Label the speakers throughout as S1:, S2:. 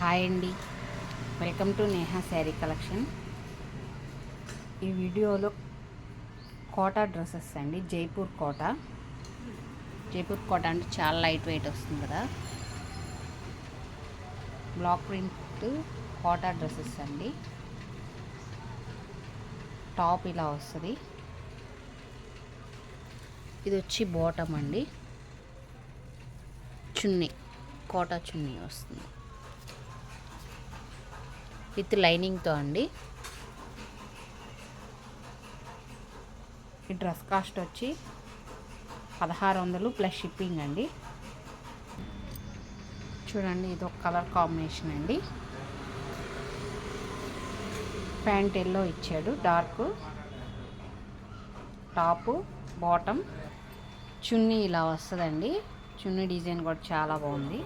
S1: Hi అండి, welcome to Neha sari collection. ఈ వీడియోలో కోటా డ్రెస్సెస్ అండి. జైపూర్ కోటా అంటే చాలా లైట్ వెయిట్ వస్తుంది కదా. బ్లాక్ ప్రింట్ కోటా డ్రెస్సెస్ అండి. టాప్ ఇలా వస్తుంది. ఇది వచ్చి బాటమ్ అండి. చున్నీ కోటా చున్నీ వస్తుంది విత్ లైనింగ్తో అండి. ఈ డ్రెస్ కాస్ట్ వచ్చి 1600 ప్లస్ షిప్పింగ్ అండి. చూడండి, ఇది ఒక కలర్ కాంబినేషన్ అండి. ప్యాంట్ ఎల్లో ఇచ్చాడు, డార్క్ టాపు బాటమ్. చున్నీ ఇలా వస్తుందండి. చున్నీ డిజైన్ కూడా చాలా బాగుంది.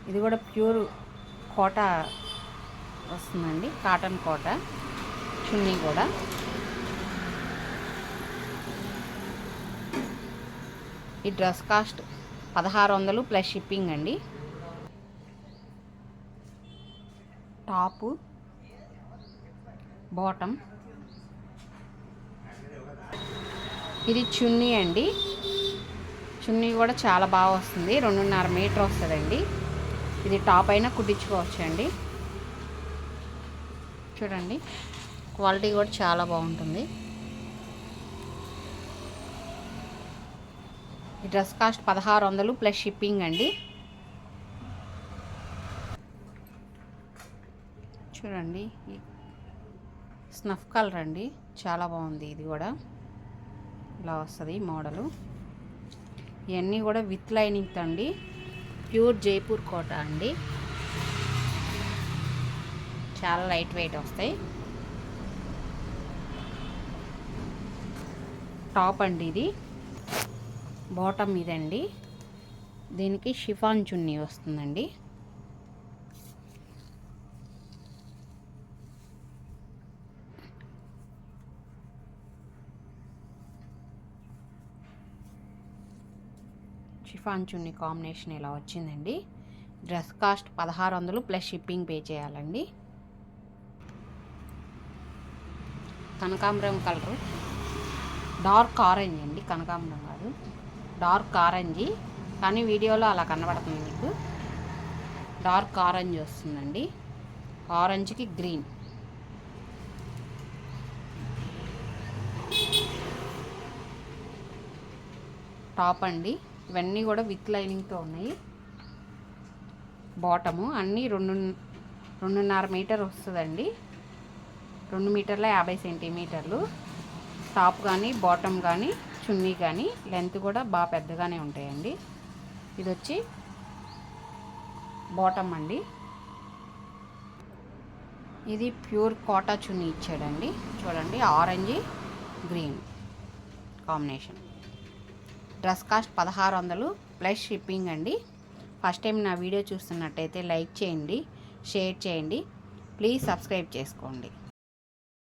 S1: ఇది కూడా ప్యూర్ కోటా వస్తుందండి, కాటన్ కోటా. చున్నీ కూడా ఈ డ్రెస్ కాస్ట్ 1600 ప్లస్ షిప్పింగ్ అండి. Top bottom. ఇది చున్నీ అండి. చున్నీ కూడా చాలా బాగా వస్తుంది. 2.5 మీటర్ వస్తుందండి. ఇది టాప్ అయినా కుట్టించుకోవచ్చండి. చూడండి, క్వాలిటీ కూడా చాలా బాగుంటుంది. ఈ డ్రెస్ కాస్ట్ 1600 ప్లస్ షిప్పింగ్ అండి. చూడండి, స్నఫ్ కలర్ అండి, చాలా బాగుంది. ఇది కూడా ఇలా వస్తుంది మోడలు. ఇవన్నీ కూడా విత్ లైనింగ్ అండి. ప్యూర్ జైపూర్ కోటా అండి. చాలా లైట్ వెయిట్ వస్తాయి. టాప్ అండి ఇది. బాటమ్ ఇదండి. దీనికి షిఫాన్ చున్నీ వస్తుందండి. షిఫాన్ చున్నీ కాంబినేషన్ ఇలా వచ్చిందండి. Dress cost 1600 plus shipping pay చేయాలండి. కనకాంబరం కలరు, డార్క్ ఆరెంజ్ అండి. కనకాంబరం కాదు, డార్క్ ఆరెంజ్, కానీ వీడియోలో అలా కనబడుతుంది మీకు. డార్క్ ఆరెంజ్ వస్తుందండి. ఆరెంజ్కి గ్రీన్. టాప్ అండి. ఇవన్నీ కూడా విత్ లైనింగ్తో ఉన్నాయి. బాటము అన్నీ 2.5 మీటర్ వస్తుందండి. 2 మీటర్ల 50 సెంటీమీటర్లు. టాప్ కానీ బాటమ్ కానీ చున్నీ కానీ లెంత్ కూడా బాగా పెద్దగానే ఉంటాయండి. ఇది వచ్చి బాటమ్ అండి. ఇది ప్యూర్ కోటా చున్నీ ఇచ్చాడండి. చూడండి, orange green combination. Dress cost 1600 plus shipping అండి. ఫస్ట్ టైం నా వీడియో చూస్తున్నట్టయితే లైక్ చేయండి, షేర్ చేయండి, ప్లీజ్ సబ్స్క్రైబ్ చేసుకోండి.